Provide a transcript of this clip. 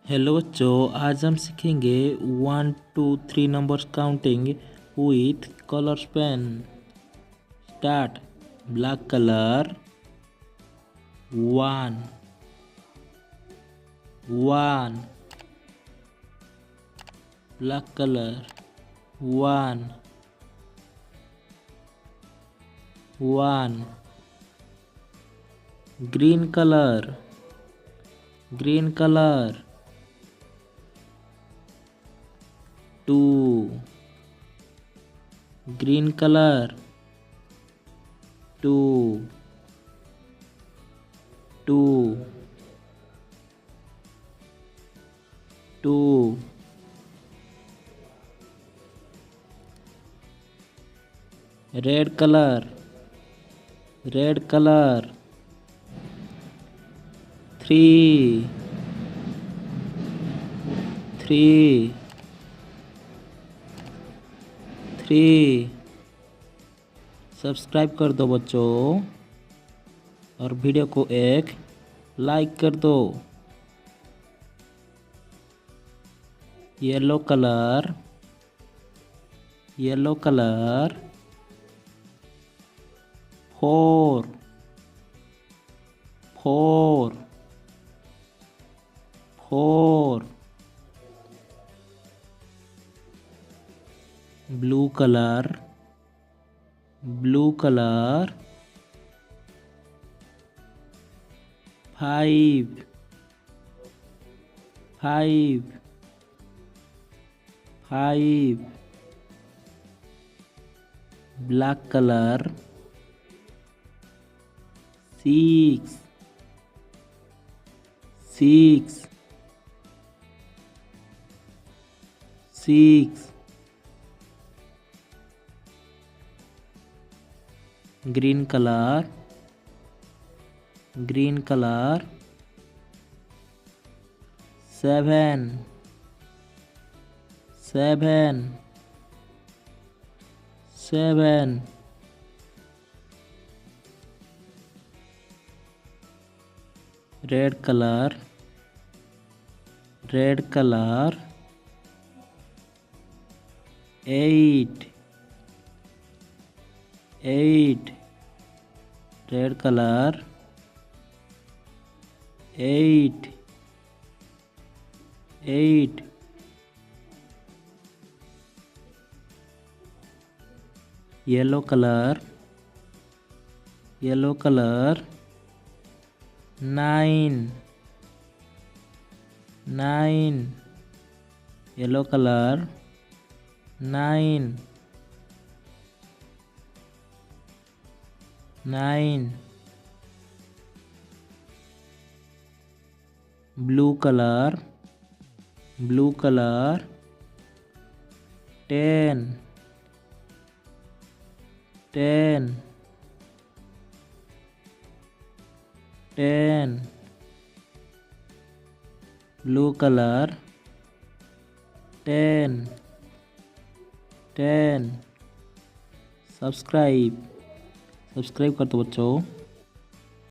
Hello बच्चों, आज हम सीखेंगे 1 2 3 numbers counting with colours pen. Start. Black colour 1 1, black colour 1 1, green colour 2, green colour 2 2 2, red colour 3 3 3। Subscribe कर दो बच्चों और वीडियो को एक लाइक कर दो। Yellow colour 4 4 4, blue colour 5 5 5, black colour 6 6 6, green colour 7 7 7, red colour 8 8, red colour 8 8, yellow colour 9 9, yellow colour 9 9, blue colour 10 10 10, blue colour 10 10। Subscribe कर दो बच्चों।